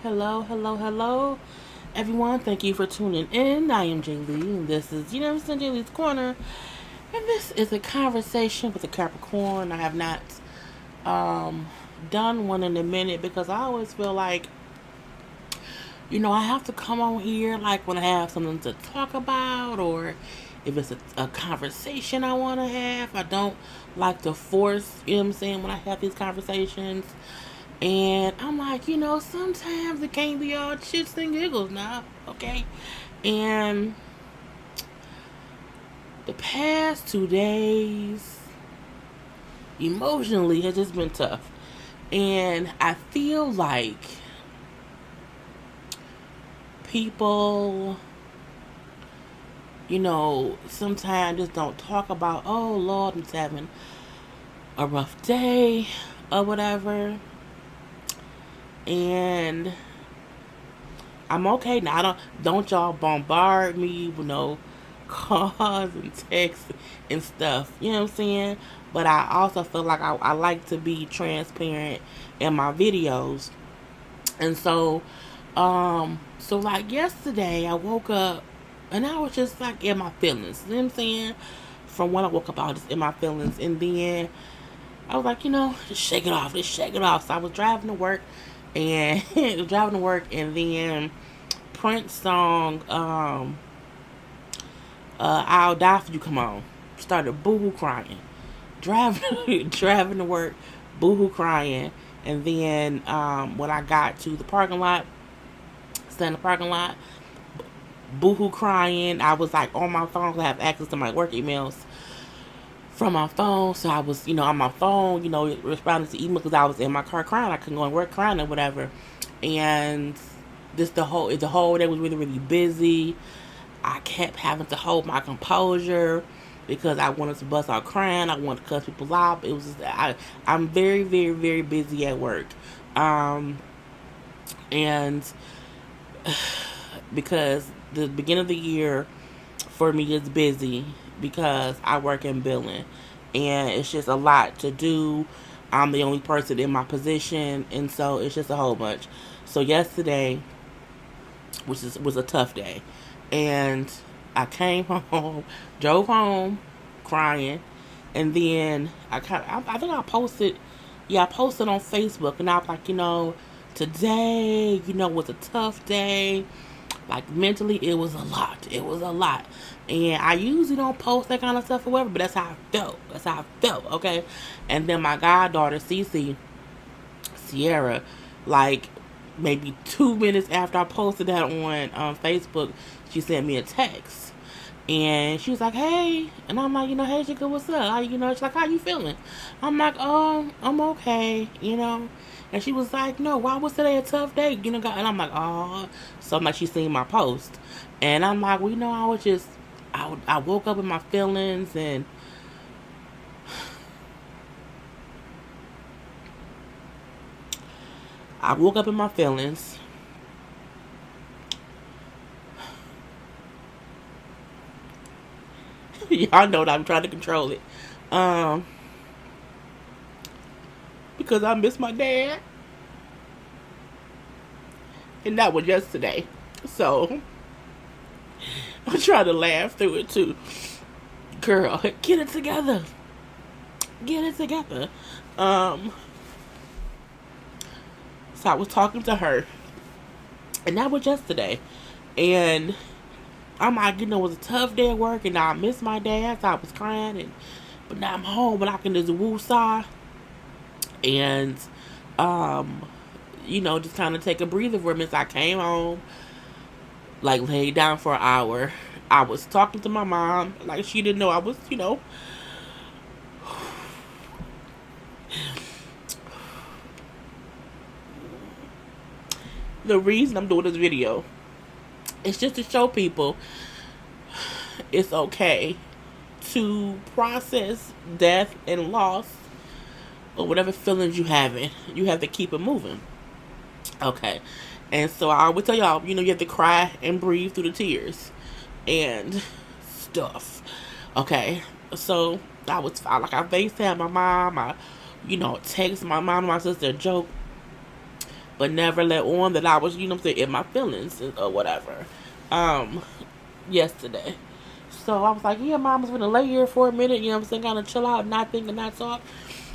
Hello, hello, hello, everyone. Thank you for tuning in. I am Jay Lee, and this is JLeesCorner, and this is a conversation with a Capricorn. I have not um, done one in a minute because I always feel like I have to come on here like when I have something to talk about, or if it's a conversation I want to have. I don't like to force, what I'm saying, when I have these conversations. And I'm like, sometimes it can't be all shits and giggles now, okay? And the past 2 days, emotionally, has just been tough. And I feel like people, sometimes just don't talk about, oh, Lord, I'm just having a rough day or whatever. And I'm okay now. Don't y'all bombard me with no calls and texts and stuff. You know what I'm saying? But I also feel like I like to be transparent in my videos. And so like yesterday I woke up and I was just like in my feelings. You know what I'm saying? From when I woke up I was just in my feelings, and then I was like, just shake it off, just shake it off. So I was driving to work and and then Prince song, "I'll Die for You" come on. Started boohoo crying, driving to work, boohoo crying, and then when I got to the parking lot, stand in the parking lot, boohoo crying. I was like on my phone 'cause I have access to my work emails from my phone, so I was on my phone, responding to email because I was in my car crying. I couldn't go to work crying or whatever, and the whole day was really really busy. I kept having to hold my composure because I wanted to bust out crying. I wanted to cuss people out. It was I'm very very very busy at work, and because the beginning of the year for me is busy because I work in billing, and it's just a lot to do. I'm the only person in my position, and so it's just a whole bunch. So yesterday, was a tough day, and I came home, drove home, crying, and then I think I posted, yeah, I posted on Facebook, and I was like, today, was a tough day. Like mentally, it was a lot. It was a lot, and I usually don't post that kind of stuff or whatever. But that's how I felt. That's how I felt. Okay, and then my goddaughter Cece, Sierra, like maybe 2 minutes after I posted that on Facebook, she sent me a text. And she was like, "Hey," and I'm like, "Hey, Jessica, what's up?" She's like, "How you feeling?" I'm like, "Oh, I'm okay." And she was like, "No, why was today a tough day?" And I'm like, "Oh," so I'm like, she seen my post, and I'm like, "Well, I was just, I woke up in my feelings, and I woke up in my feelings." Y'all know that I'm trying to control it, um, because I miss my dad, and that was yesterday. So I'm trying to laugh through it too. Girl, get it together. Get it together. Um, so I was talking to her, and that was yesterday. And I'm like, it was a tough day at work, and I miss my dad, so I was crying, but now I'm home, and I can just woo-saw, and um, just kind of take a breather for a minute. So I came home, like laid down for an hour. I was talking to my mom, like she didn't know I was, the reason I'm doing this video is just to show people it's okay to process death and loss or whatever feelings you having. You have to keep it moving. Okay. And so I always tell y'all, you have to cry and breathe through the tears and stuff. Okay. So I FaceTime my mom. I text my mom and my sister a joke. but never let on that I was, you know what I'm saying, in my feelings or whatever. Yesterday. So I was like, yeah, mom, I was gonna lay here for a minute, you know what I'm saying, kind of chill out, not think and not talk,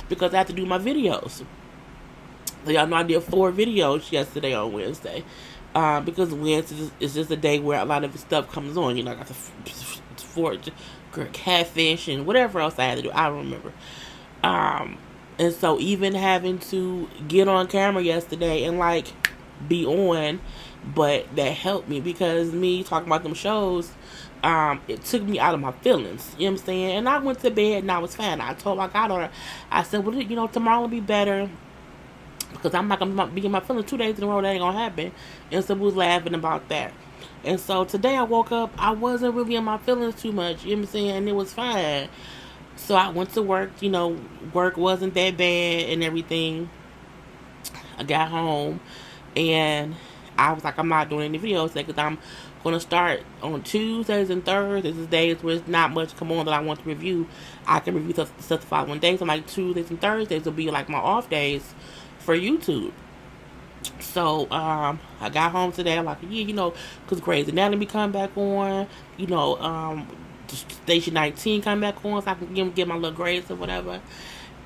because I have to do my videos. So y'all know I did 4 videos yesterday on Wednesday. Because Wednesday is just a day where a lot of stuff comes on. You know, I got the 4 catfish and whatever else I had to do. I don't remember. And so even having to get on camera yesterday and like be on, but that helped me because me talking about them shows, it took me out of my feelings. You know what I'm saying? And I went to bed and I was fine. I told my goddaughter, I said, well, you know, tomorrow will be better. Because I'm not going to be in my feelings 2 days in a row. That ain't going to happen. And so we was laughing about that. And so today I woke up. I wasn't really in my feelings too much. You know what I'm saying? And it was fine. So I went to work. You know, work wasn't that bad and everything. I got home. And I was like, I'm not doing any videos today because I'm going to start on Tuesdays and Thursdays. This is days where it's not much come on that I want to review. I can review stuff the following days. So like Tuesdays and Thursdays will be like my off days for YouTube. So I got home today. I'm like, yeah, you know, because Grey's Anatomy come back on, you know, Station 19 come back on, so I can get my little grades or whatever.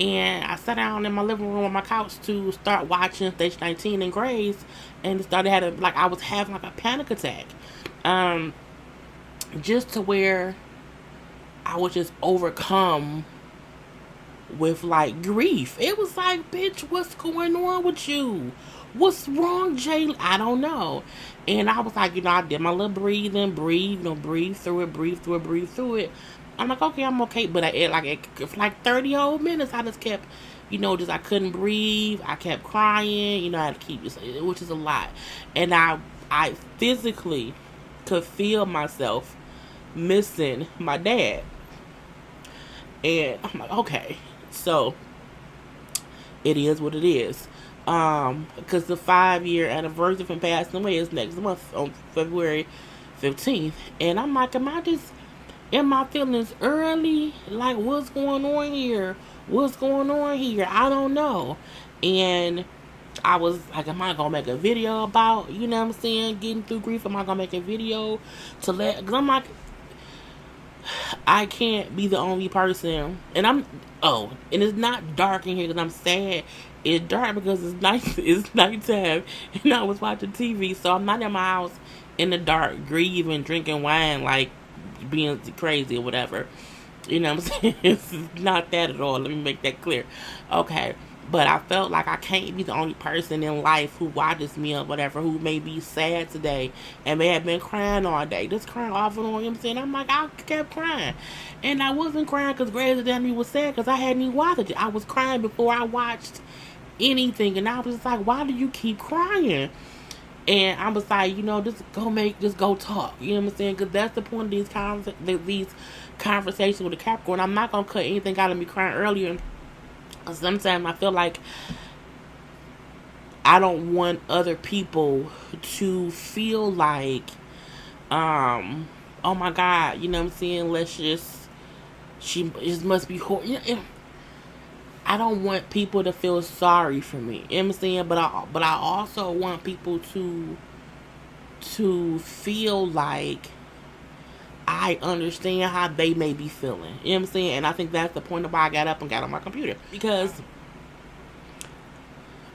And I sat down in my living room on my couch to start watching Station 19 and Grey's, and it started I was having like a panic attack, just to where I was just overcome with like grief. It was like, bitch, what's going on with you? What's wrong, Jay? I don't know. And I was like, you know, I did my little breathing, breathe through it. I'm like, okay, I'm okay. But for like 30 whole minutes, I just kept, you know, I couldn't breathe. I kept crying. You know, I had to keep, which is a lot. And I physically could feel myself missing my dad. And I'm like, okay. So it is what it is. Because the 5-year anniversary from passing away is next month on February 15th. And I'm like, am I just in my feelings early? Like, what's going on here? I don't know. And I was like, am I gonna make a video about, you know what I'm saying, getting through grief? Am I gonna make a video because I'm like, I can't be the only person. And it's not dark in here because I'm sad. It's dark because it's night. It's nighttime, and I was watching TV, so I'm not in my house in the dark, grieving, drinking wine, like being crazy or whatever. You know what I'm saying? It's not that at all. Let me make that clear. Okay. But I felt like I can't be the only person in life who watches me or whatever, who may be sad today and may have been crying all day. Just crying off and on, you know what I'm saying? I'm like, I kept crying. And I wasn't crying because Grey's Anatomy was sad because I hadn't even watched it. I was crying before I watched anything. And I was just like, why do you keep crying? And I was like, you know, just go talk. You know what I'm saying? Because that's the point of these conversations with the Capricorn. I'm not going to cut anything out of me crying earlier. Sometimes I feel like I don't want other people to feel like, oh my God, you know what I'm saying? She just must be horrible. I don't want people to feel sorry for me. You know what I'm saying? But I also want people to feel like I understand how they may be feeling. You know what I'm saying? And I think that's the point of why I got up and got on my computer. Because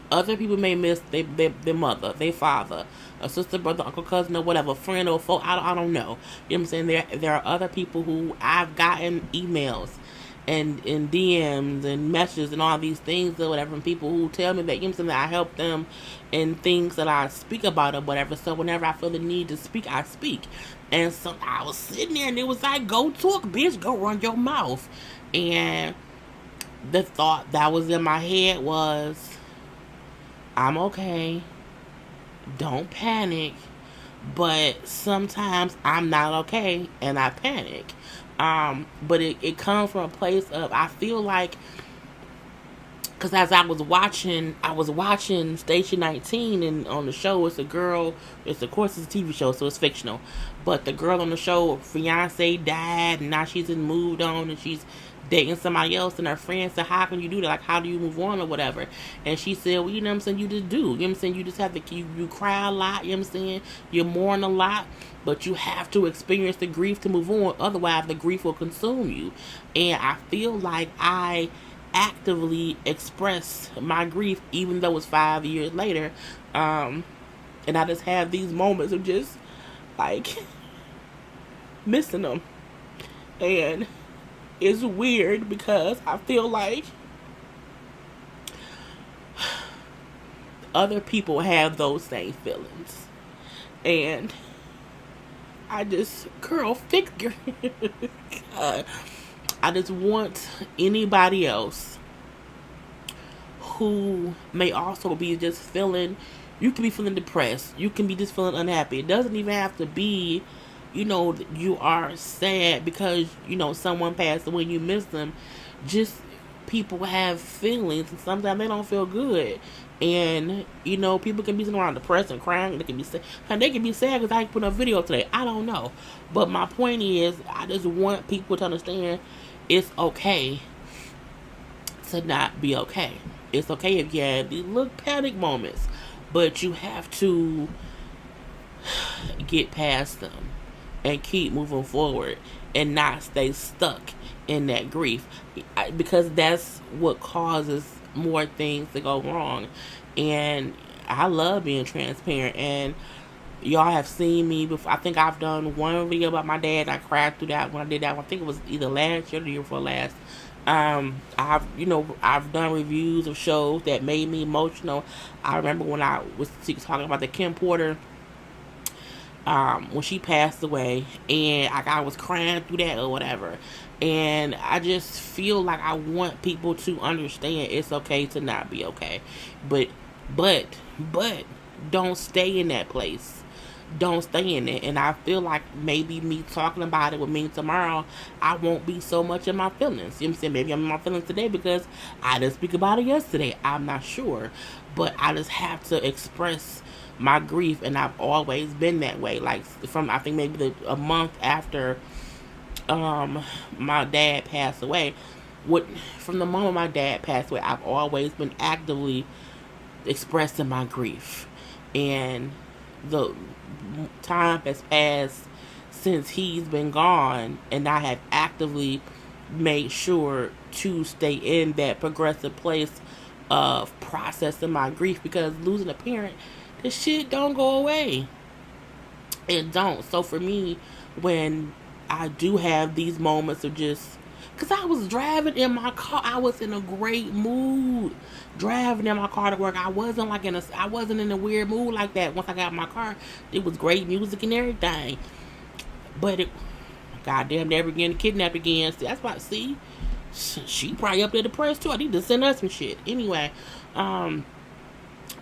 other people may miss their mother, their father, a sister, brother, uncle, cousin, or whatever, friend or foe. I don't know. You know what I'm saying? There are other people who I've gotten emails and DMs and messages and all these things or whatever from people who tell me that, you know what I'm saying, that I help them in things that I speak about or whatever. So whenever I feel the need to speak, I speak. And so I was sitting there and it was like, go talk, bitch, go run your mouth. And the thought that was in my head was, I'm okay, don't panic. But sometimes I'm not okay and I panic. But it comes from a place of, I feel like, because as I was watching Station 19, and on the show, it's a girl, of course it's a TV show, so it's fictional, but the girl on the show, fiance died, and now she's moved on, and she's dating somebody else, and her friends said, how can you do that? Like, how do you move on or whatever? And she said, well, you know what I'm saying, you just do. You know what I'm saying? You just have to, you cry a lot, you know what I'm saying? You mourn a lot, but you have to experience the grief to move on. Otherwise, the grief will consume you. And I feel like I actively express my grief, even though it's 5 years later. And I just have these moments of just, like, missing them. And it's weird because I feel like other people have those same feelings. And I just, girl, figure. God, I just want anybody else who may also be just feeling, you can be feeling depressed, you can be just feeling unhappy. It doesn't even have to be, you are sad because, someone passed away and you miss them. Just people have feelings and sometimes they don't feel good. And, people can be sitting around depressed and crying. They can be sad. And they can be sad because I put a video today. I don't know. But my point is, I just want people to understand it's okay to not be okay. It's okay if you have these little panic moments. But you have to get past them and keep moving forward and not stay stuck in that grief, because that's what causes more things to go wrong. And I love being transparent, and y'all have seen me before. I think I've done one video about my dad. I cried through that when I did that one. I think it was either last year or the year before last. I've done reviews of shows that made me emotional. I remember when I was talking about the Kim Porter, when she passed away, and I was crying through that or whatever. And I just feel like I want people to understand it's okay to not be okay. But don't stay in that place. Don't stay in it. And I feel like maybe me talking about it with me tomorrow, I won't be so much in my feelings. You know what I'm saying? Maybe I'm in my feelings today because I didn't speak about it yesterday. I'm not sure. But I just have to express my grief, and I've always been that way. Like, from, I think, maybe a month after my dad passed away. From the moment my dad passed away, I've always been actively expressing my grief. And the time has passed since he's been gone, and I have actively made sure to stay in that progressive place of processing my grief, because losing a parent, this shit don't go away. It don't. So for me, when I do have these moments of just, because I was driving in my car, I was in a great mood driving in my car to work. I wasn't in a weird mood like that. Once I got in my car, it was great music and everything. But goddamn, never getting kidnapped again. See, that's why. See, she probably up there depressed too. I need to send her some shit. Anyway,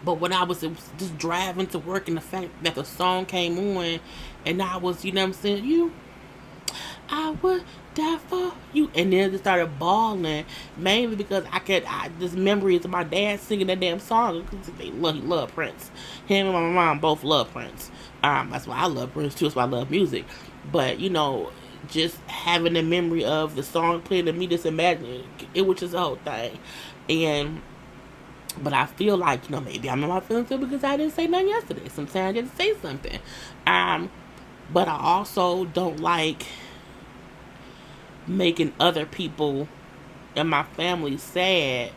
but when I was just driving to work, and the fact that the song came on, and I was, you know what I'm saying, I would die for you, and then I started bawling, mainly because this memory of my dad singing that damn song, because he love Prince. Him and my mom both love Prince. That's why I love Prince too. That's why I love music. But just having the memory of the song playing to me, just imagine it was just the whole thing. But I feel like, maybe I'm in my feelings too because I didn't say nothing yesterday. Sometimes I didn't say something. But I also don't like making other people and my family sad,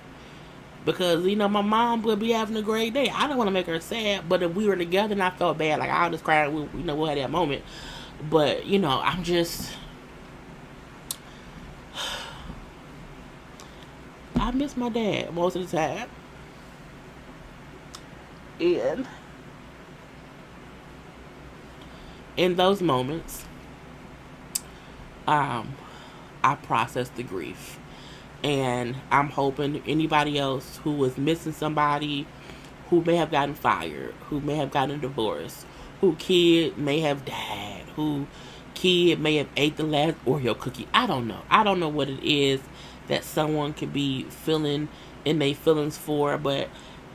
because my mom would be having a great day. I don't want to make her sad, but if we were together and I felt bad, like I'll just cry, we'll have that moment. But I'm just, I miss my dad most of the time, and in those moments, I process the grief. And I'm hoping anybody else who was missing somebody, who may have gotten fired, who may have gotten a divorce, who kid may have died, who kid may have ate the last Oreo cookie. I don't know. I don't know what it is that someone could be feeling in their feelings for, but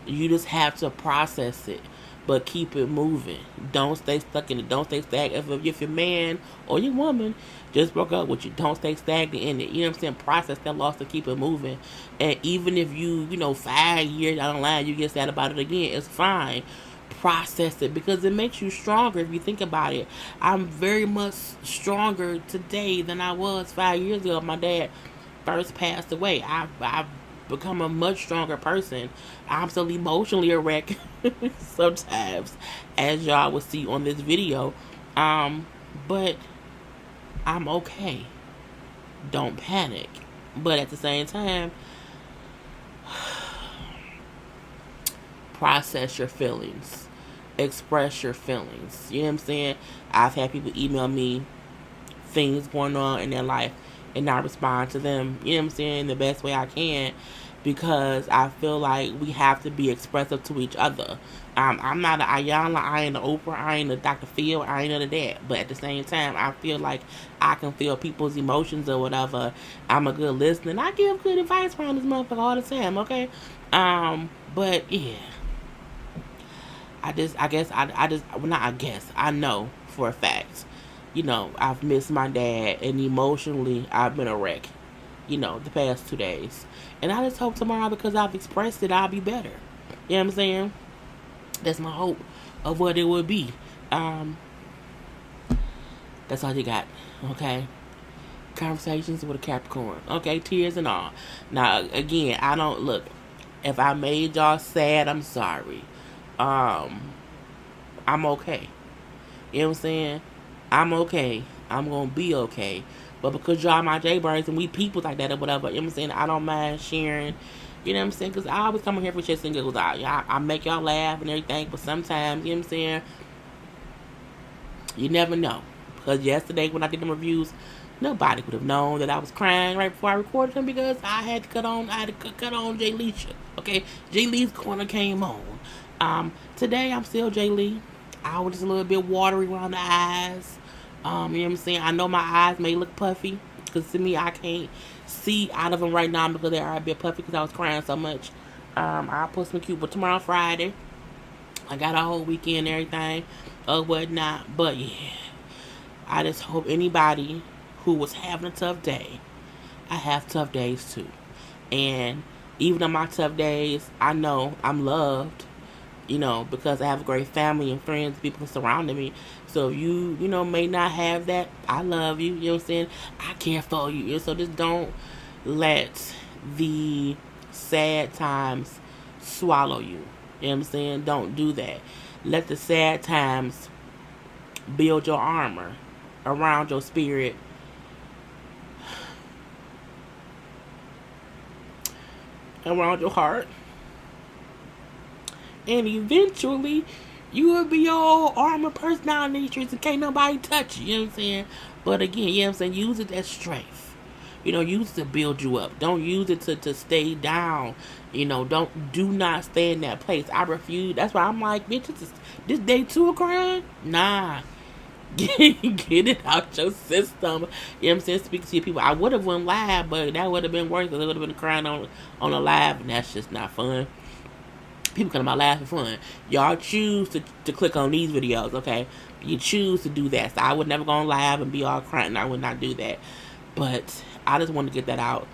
you just have to process it. but keep it moving. Don't stay stuck in it. Don't stay stagnant. If your man or your woman just broke up with you, don't stay stagnant in it. You know what I'm saying? Process that loss and keep it moving. And even if you 5 years down the line, you get sad about it again, it's fine. Process it, because it makes you stronger. If you think about it, I'm very much stronger today than I was 5 years ago. My dad first passed away. I've become a much stronger person. I'm still emotionally a wreck sometimes, as y'all will see on this video. But I'm okay. Don't panic. But at the same time, process your feelings. Express your feelings. You know what I'm saying? I've had people email me things going on in their life, and I respond to them, you know what I'm saying, the best way I can, because I feel like we have to be expressive to each other. I'm not an Ayala, I ain't an Oprah, I ain't a Dr. Phil, I ain't none of that. But at the same time, I feel like I can feel people's emotions or whatever. I'm a good listener, and I give good advice around this motherfucker all the time, okay? But yeah. I know for a fact, I've missed my dad, and emotionally, I've been a wreck, the past 2 days. And I just hope tomorrow, because I've expressed it, I'll be better. You know what I'm saying? That's my hope of what it would be. That's all you got, okay? Conversations with a Capricorn, okay? Tears and all. Now, again, if I made y'all sad, I'm sorry. I'm okay. You know what I'm saying? I'm okay. I'm gonna be okay. But because y'all my JayBirds and we people like that or whatever, you know what I'm saying? I don't mind sharing. You know what I'm saying? Because I always come in here for shits and giggles out. I make y'all laugh and everything, but sometimes, you know what I'm saying? You never know. Because yesterday when I did the reviews, nobody would have known that I was crying right before I recorded them, because I had to cut on JayLeesCorner. Okay? JLeesCorner came on. Today I'm still JayLee. I was just a little bit watery around the eyes. You know what I'm saying? I know my eyes may look puffy, because to me I can't see out of them right now because they are a bit puffy because I was crying so much. I'll post some cute, but tomorrow Friday, I got a whole weekend and everything or whatnot. But yeah, I just hope anybody who was having a tough day, I have tough days too. And even on my tough days, I know I'm loved, because I have a great family and friends, people surrounding me. So if you may not have that, I love you, you know what I'm saying? I care for you. So just don't let the sad times swallow you. You know what I'm saying? Don't do that. Let the sad times build your armor around your spirit. Around your heart. And eventually, you will be your armor person out in these streets and can't nobody touch you. You know what I'm saying? But again, you know what I'm saying? Use it as strength. Use it to build you up. Don't use it to stay down. Do not stay in that place. I refuse. That's why I'm like, bitch, this day 2 of crying? Nah. Get it out your system. You know what I'm saying? Speak to your people. I would have went live, but that would have been worse, because it would have been crying on a live, and that's just not fun. People come to my live for fun. Y'all choose to click on these videos, okay? You choose to do that. So I would never go on live and be all crying. I would not do that. But I just want to get that out.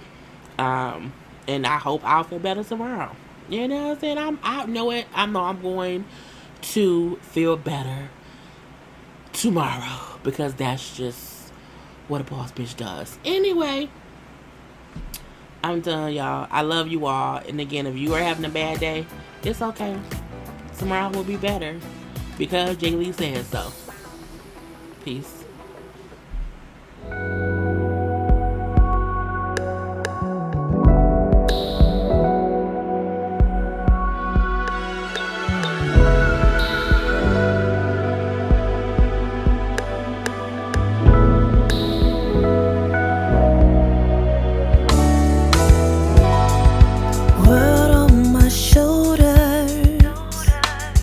And I hope I'll feel better tomorrow. You know what I'm saying? I know it. I know I'm going to feel better tomorrow, because that's just what a boss bitch does. Anyway, I'm done, y'all. I love you all. And again, if you are having a bad day, it's okay. Tomorrow will be better, because JayLee says so. Peace.